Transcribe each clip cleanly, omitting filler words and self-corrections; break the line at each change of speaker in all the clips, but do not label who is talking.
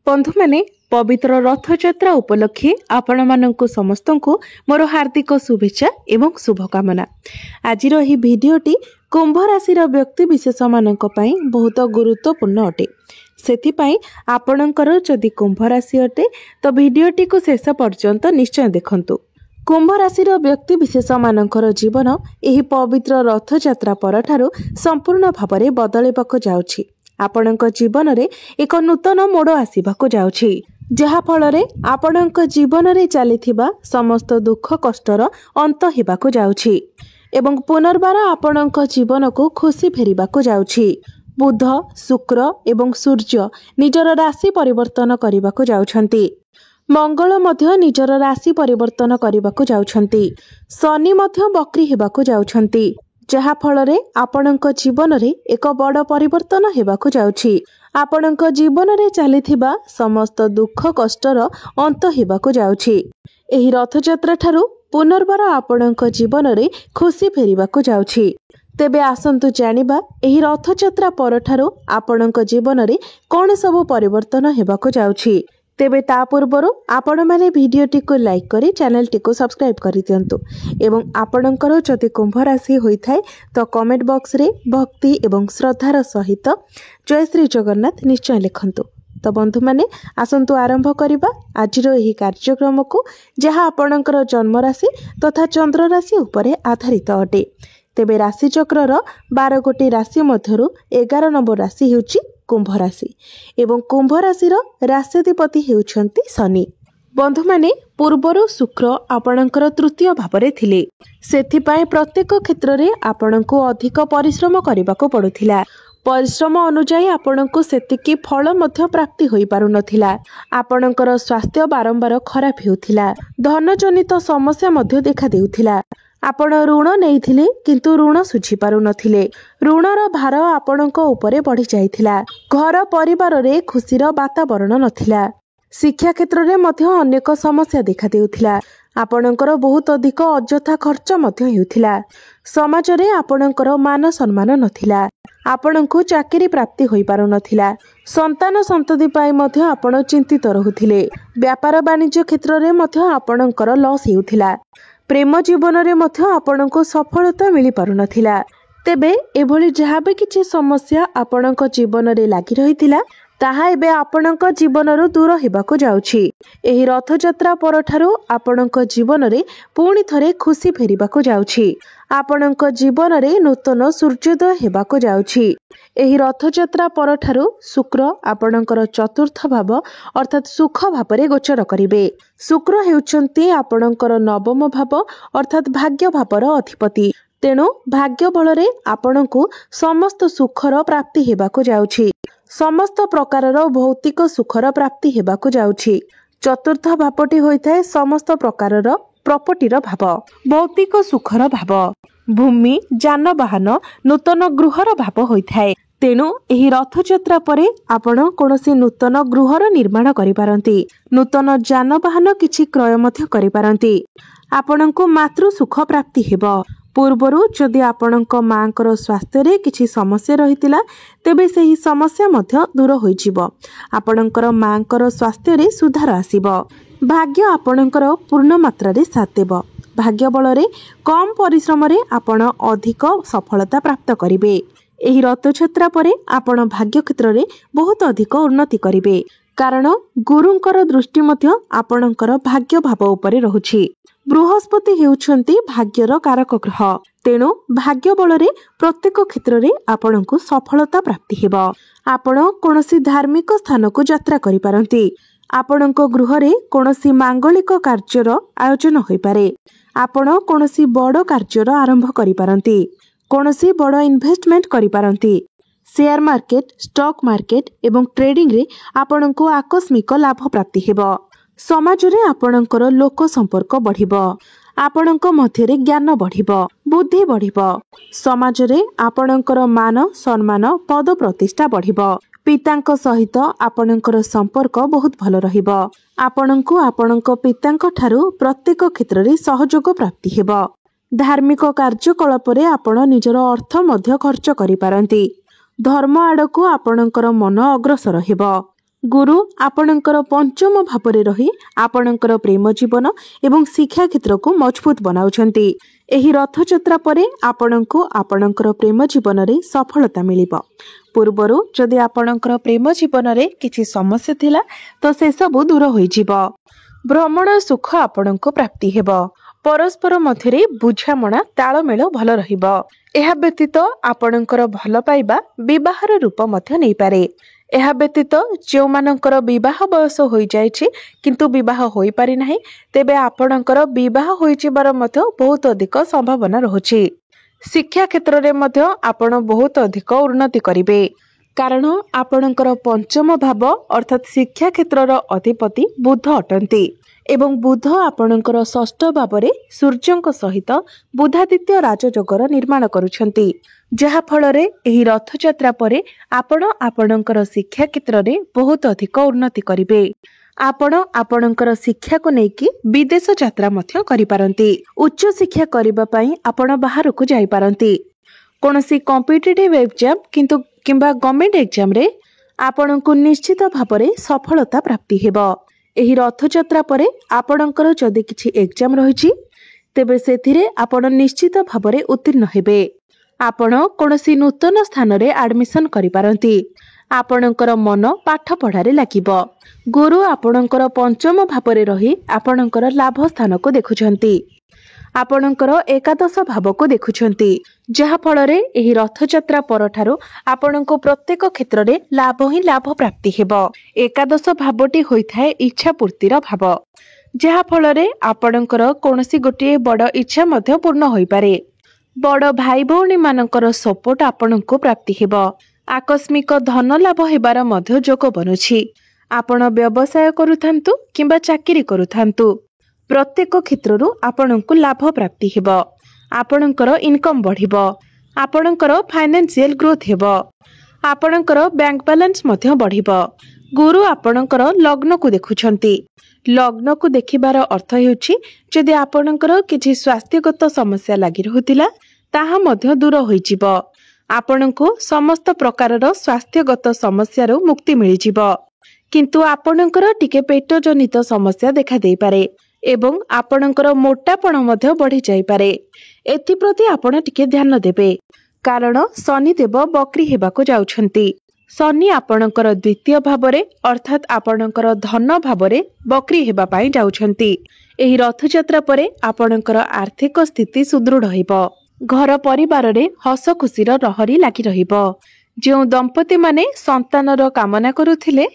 बंधु माने पवित्र रथयात्रा उपलक्षे आपण माननकु समस्तंकु मोर हार्दिक शुभेच्छा एवं शुभकामना। आजिर एही भिडियोटी कुंभ राशिर व्यक्ति विशेष माननक पई बहुत गुरुत्वपूर्ण अटे। सेथिपई आपणकर जदि कुंभ राशि अटे तो भिडियोटी को शेष पर्यंत निश्चय देखंतु। कुंभ राशिर व्यक्ति विशेष मानकर जीवन एही पवित्र रथयात्रा परठारु संपूर्ण भावरे बदलेबाक जाउछि। आपणक जीवन रे एक नूतन मोड़ आसीबाको जाउछि, जहा फलरे आपणक जीवन रे चलिथिबा समस्त दुख कष्टर अंत हेबाको जाउछि एवं पुनर्बार आपणक जीवन को खुशी फेरिबाको जाउछि। बुध, शुक्र एवं सूर्य निजर राशि परिवर्तन करिबाको जाउछंती। मंगल मध्य निजर राशि परिवर्तन करिबाको जाउछंती। शनि मध्य बक्री हेबाको जाउछंती, जहा फलरे आपणक जीवन रे एक बड़ परिवर्तन हेबाको जाउछि। आपणक जीवन रे चलिथिबा समस्त दुख कष्टर अंत हेबाको जाउछि। एही रथयात्रा ठारू पुनर्बार आपणक जीवन रे खुशी फेरिबाको जाउछि। तेबे आसंतु जानिबा एही रथयात्रा परठारू आपणक जीवन रे कोन सब परिवर्तन हेबाको जाउछि। तेबे ता पूर्वरु आपण माने भिडियोटी को लाइक करी चैनल टी को सब्सक्राइब करि दियंतु एवं आपणकर जदि कुंभ राशि होई थाए तो कमेंट बॉक्स रे भक्ति एवं श्रद्धार सहित जय श्री जगन्नाथ निश्चय लिखंतु। तो बंधु माने आसंतु आरंभ करिबा आजिरो एही कार्यक्रम को, जहा आपणकर जन्म राशि तथा चंद्र राशि उपरे आधारित अटे। तेबे राशि चक्रर 12 गोटी राशि मध्यरु 11 नंबर राशि हेउची कुंभ राशि एवं कुंभ राशिर राष्ट्राधिपति हेउछंती शनि। बंधु माने पूर्वरु शुक्र आपणकर तृतीय भावरे थिले, सेथिपाई प्रत्येक क्षेत्र रे आपणको अधिक परिश्रम करबाको पडुथिला। परिश्रम अनुसार आपणको सेतिकी फल मध्य प्राप्ति होई पारु नथिला। आपणकर स्वास्थ्य बारंबार खराब हेउथिला। धन जनित समस्या मध्य देखा देउथिला। आपण ऋण नेइथिले किंतु ऋण सुझी पारु नथिले। ऋणर भार आपणको उपरे बढ़ी जाइथिला। घर परिवार रे खुशीर वातावरण नथिला। शिक्षा क्षेत्र रे मध्य अनेक समस्या देखा देउथिला। आपणकर बहुत अधिक अजथा खर्च मध्य हेउथिला। समाज रे आपणकर मान सम्मान नथिला। आपणको चाकरी प्राप्ति होई पारु नथिला। संतान संतति पाई मध्य आपण चिंतित रहुथिले। व्यापार वाणिज्य क्षेत्र रे मध्य आपणकर लॉस हेउथिला। प्रेम जीवन रे मध्य आपणको सफलता मिली पारु नथिला। तेबे एभली जहा भी किछि समस्या आपणक जीवन रे लागि रहिथिला ताहा एबे आपणक जीवनरु दूर हेबाको जाउछि। एही रथयात्रा परठारु आपणक जीवन रे पुणी थरे खुशी फेरिबाको जाउछि। आपणक जीवन रे नूतन सूर्योदय हेबाको जाउछि। एही रथयात्रा परठारु शुक्र आपणकर चतुर्थ भाव अर्थात सुख भावरे गोचर करिवे। शुक्र हेउचंती आपणकर नवम भाव अर्थात भाग्य भावर अधिपति। तेणु भाग्य बलरे आपणको समस्त सुखर प्राप्ति हेबाको जाउछि। समस्त प्रकारर भौतिक सुखर प्राप्ति हेबाको जाउछि। चतुर्थ भावटी होइथाय समस्त प्रकारर प्रॉपर्टीर भाव, भौतिक सुखर भाव, भूमि जानवाहन नूतन गृहर भाव होइथाय। तेणु एही रथयात्रा परे आपण कोनोसी नूतन गृहर निर्माण करि पारंती। नूतन जानवाहन किछि क्रय मध्य करि पारंती। आपणको मातृ सुख प्राप्ति हेबो। पूर्वरु जदि आपणक मांकर स्वास्थ्य रे किछि समस्या रहितिला तेबे सेही समस्या मध्य दूर होई जिवो। आपणकर मांकर स्वास्थ्य रे सुधार आसीबो। भाग्य आपणकर पूर्ण मात्रा रे साथ देबो। भाग्य बलरे कम परिश्रम रे आपण अधिक सफलता प्राप्त करिवे। एही रथयात्रा परे आपण भाग्य क्षेत्र रे बहुत अधिक उन्नति करिवे, कारण गुरुंकर दृष्टि मध्य आपणकर भाग्य भाव उपरे रहुछि। बृहस्पति हेउछंती भाग्यर कारक ग्रह। तेणु भाग्य बलरे प्रत्येक क्षेत्र रे आपणको सफलता प्राप्ति हेबो। आपण कोनोसी धार्मिक स्थान को यात्रा करि पारंती। आपणको गृह रे कोनोसी मांगलिक कार्यर आयोजन होई पारे। आपण कोनोसी बड़ कार्यर आरंभ करि पारंती। कोनोसी बड़ इन्वेस्टमेंट करि पारंती। शेयर मार्केट, स्टॉक मार्केट एवं ट्रेडिंग रे आपणको आकस्मिक लाभ प्राप्ति हेबो। समाज रे आपणकर लोक संपर्क बढ़िबो। आपणक मध्य रे ज्ञान बढ़िबो, बुद्धि बढ़िबो। समाज रे आपणकर मान सम्मान पद प्रतिष्ठा बढ़िबो। पितांक सहित आपणकर संपर्क बहुत भल रहिबो। आपणको आपणक पितांक ठारू प्रत्येक क्षेत्र रे सहयोग प्राप्ति हेबो। धार्मिक कार्यकलाप रे आपण निजर अर्थ मध्य खर्च करि पारंती। धर्म आड़कू आपणकर मन अग्रसर हेबो। गुरु आपणकर पंचम भाव रही आपणकर प्रेम जीवन एवं शिक्षा क्षेत्र को मजबूत बनाउछन्ति। एही रथयात्रा परे आपणको आपणकर प्रेम जीवन रे सफलता मिलिबो। पूर्वरु जदि आपणकर प्रेम जीवन रे किछि समस्या थिला तो से सब दूर होई जिवो। भ्रमण सुख आपणको प्राप्ति हेबो। परस्पर मध्यरे बुझामणा तालमेल भल रहिबो। एहा व्यतीत आपणकर भल पाइबा विवाहर रूप मध्य नै पारे। एहा व्यतीत जो मानकर विवाह बयस होई जायछि किंतु विवाह होई पारि नाही तेबे आपणकर विवाह होई जिबार मध्य बहुत अधिक संभावना रहुछि। शिक्षा क्षेत्र रे मध्य आपण बहुत अधिक उन्नति करिवे कारण आपणकर पंचम भाव अर्थात शिक्षा क्षेत्रर अधिपति बुध अटंती एवं बुध आपणकर षष्ठ भाव रे सूर्यंक सहित बुधादित्य राजयोगर निर्माण करुछंती जहा फलरे एही रथयात्रा परे आपण आपणकर शिक्षा क्षेत्र रे बहुत अधिक उन्नति करिवे। आपण आपणकर शिक्षा को नेकी विदेश यात्रा मध्य करि पारंती। उच्च शिक्षा करिबा पई आपण बाहर को जाई पारंती। कोनोसी कॉम्पिटिटिव एग्जाम किंतु किंबा गवर्नमेंट एग्जाम रे आपण को निश्चित भाव रे सफलता प्राप्ति हेबो। एही रथयात्रा परे आपणकर जदि किछि एग्जाम रहिछि तेबे सेथिरे आपण निश्चित भाव रे उत्तीर्ण हेबे। आपण कोनोसी नूतन स्थान रे एडमिशन करि पारंती। आपणकर मन पाठ पढ़ारे लागिबो। गुरु आपणकर पंचम भाव रे रही आपणकर लाभ स्थान को देखुछंती। आपणकर एकादश भाव को देखुछंती जहा फलरे एही रथयात्रा परठारु आपणको प्रत्येक क्षेत्र रे लाभ ही लाभ प्राप्ति हेबो। एकादश भावटी होइथाय इच्छा पूर्तिर भाव जहा फलरे आपणकर कोनोसी गोटे बड़ इच्छा मध्य पूर्ण होई पारे। बड़ भाई भौणी मानकर सपोर्ट आपणको प्राप्ति हेबो। आकस्मिक धन लाभ हेबार मध्य जोग बनुछि। आपण व्यवसाय करुथांतु किंबा चाकरी करुथांतु प्रत्येक क्षेत्रु आपणको लाभ प्राप्ति हेबो। आपणकर इनकम बढ़िबो। आपणकर फाइनेंशियल ग्रोथ हेबो। आपणकर बैंक बैलेंस मध्य बढ़िबो। गुरु आपणकर लग्न को देखुछंती। लग्न को देखिबार अर्थ हेउछि जदि आपणकर किछि स्वास्थ्यगत समस्या लागि रहुतिला ताहा मध्य दूर होई जिवो। आपणको समस्त प्रकारर स्वास्थ्यगत समस्या मुक्ति मिली जिवो किंतु आपणकर टिके पेट जनित समस्या देखा देई पारे एवं आपणकर मोटापण मध्य बढ़ी जाई पारे। एथि प्रति आपण टिके ध्यान देबे कारण शनि देव बकरी हेबाको जाउछंती। शनि आपणकर द्वितीय भावरे अर्थात आपणकर धन भावरे बकरी हेबा पाई जाउछंती। एही रथयात्रा परे आपणकर आर्थिक स्थिति सुदृढ़ हेबो। घर परिवार रे हस खुशीर रहरी लागि रहिबो। जो दंपति माने संतानर कामना करुथिले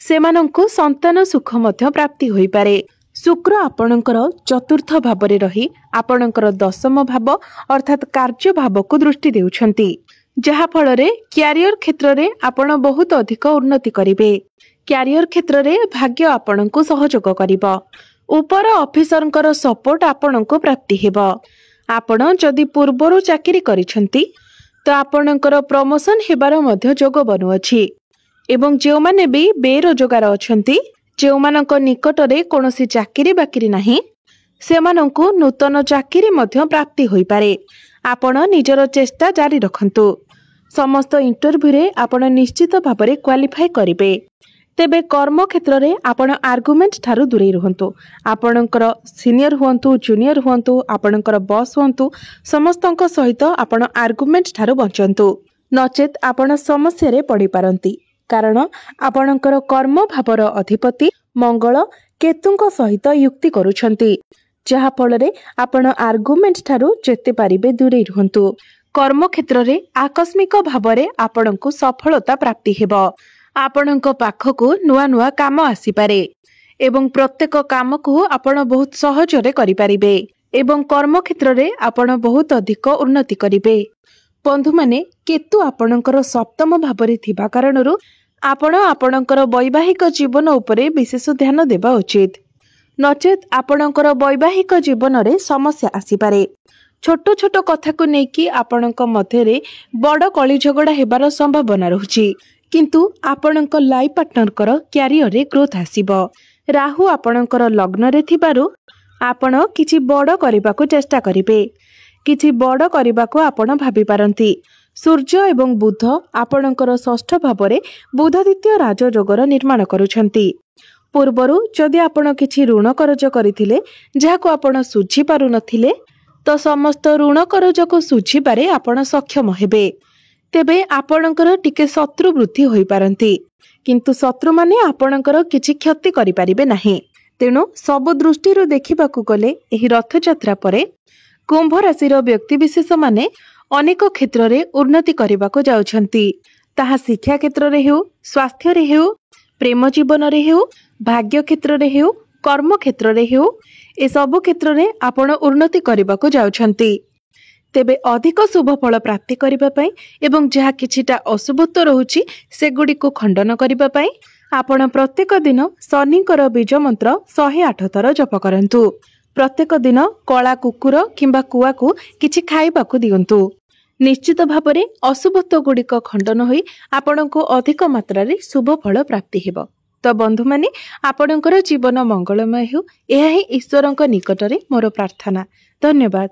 सेमानंकु संतान सुख मध्य प्राप्ति होई पारे। शुक्र आपणकर चतुर्थ भावरे रही आपणकर दशम भाव अर्थात कार्य भाव को दृष्टि देउछंती जहा फलरे क्यारियर क्षेत्र रे आपण बहुत अधिक उन्नति करिवे। क्यारियर क्षेत्र रे भाग्य आपणको सहयोग करिवो। ऊपर ऑफिसरंकर सपोर्ट आपणको प्राप्ति हेबो। आपण जदि पूर्वरु चाकरी करिसंती तो आपणकर प्रमोशन हेबार मध्य जोग बनुअछि एवं जो माने भी बेरोजगार अछंती जो मानक निकट रे कोनोसी चाकरी बाकरी नाही सेमानंकु नूतन चाकरी मध्य प्राप्ति होई पारे। आपण निजर चेष्टा जारी रखंतु। समस्त इंटरव्यू रे आपण निश्चित भाबरे क्वालिफाई करिवे। तेबे कर्म क्षेत्र रे आपण आर्गुमेंट ठारू दूरे रहंतु। आपणकर सीनियर हुअंतु जूनियर हुअंतु आपणकर बॉस हुअंतु समस्तंक सहित आपण आर्गुमेंट ठारू बंचंतु नचेत आपण समस्या रे पड़ी पारंती कारण आपणकर कर्म भावर अधिपति मंगल केतुंक सहित युक्ति करूछंती जहा फलरे आपण आर्गुमेंट ठारू जेते पारिबे दूरे रहंतु। कर्म क्षेत्र रे आकस्मिक भावरे आपणको सफलता प्राप्ति हेबो। आपणको पाखको नुआ नुआ काम आसी पारे एवं प्रत्येक काम को आपण बहुत सहजरे करि पारिबे एवं कर्म क्षेत्र रे आपण बहुत अधिक उन्नति करिवे। बंधु माने केतु आपणकर सप्तम भावरे थिबा कारणरु आपण आपणकर वैवाहिक जीवन उपरे विशेष ध्यान देबा उचित नचेत आपणकर वैवाहिक जीवन रे समस्या आसी पारे। छोट छोट कथा को नेकी आपणक मध्यरे बड़ कली झगड़ा हेबार संभावना रहुछि किंतु आपणक लाइफ पार्टनरकर क्यारियर रे ग्रोथ आसीबो। राहु आपणकर लग्न रे थिबारु आपण किछि बड़ करबाको चेष्टा करिवे। किछि बड़ करबाको आपण भाबी पारंती। सूर्य एवं बुध आपणकर षष्ठ भाव में बुधादित्य राजयोगर निर्माण करुछंती। पूर्वरु जदि आपण किछि ऋण करज करथिले जाहाको आपण सुझी पारु नथिले तो समस्त ऋण करज को सुझी पारे आपण सक्षम हेबे। तेबे आपणकर टिके शत्रु वृद्धि होई पारंती किंतु शत्रु माने आपणकर किछि क्षति करि पारिबे नाही। तेणु सब दृष्टि देखिबाकू गले एही रथयात्रा परे कुंभ राशि व्यक्तिविशेष माने अनेक क्षेत्र में उन्नति करने जाउछंती। ताहा शिक्षा क्षेत्र में हेउ, स्वास्थ्य रे हेउ, प्रेम जीवन रे हेउ, भाग्य क्षेत्र में हेउ, कर्म क्षेत्र में हेउ, ए सब क्षेत्र में आपण उन्नति करने जाउछंती। तेबे अधिक शुभ फल प्राप्ति करबा पई एवं जहा किछिटा अशुभत्व रहुछि सेगुडी को खंडन करबा पई आपण प्रत्येक दिन शनिकर बीज मंत्र 108 थर जप करंतु। प्रत्येक दिन कला कुकुर किंबा कुआ को किछि खाइबाकू दियंतु। निश्चित भाव में अशुभत्व गुड़िक खंडन होई आपणको अधिक मात्रा रे शुभ फल प्राप्ति हेबो। तो बंधु माने आपणकर जीवन मंगलमय हो, यह ही ईश्वरଙ୍କ निकटरे मोर प्रार्थना। धन्यवाद।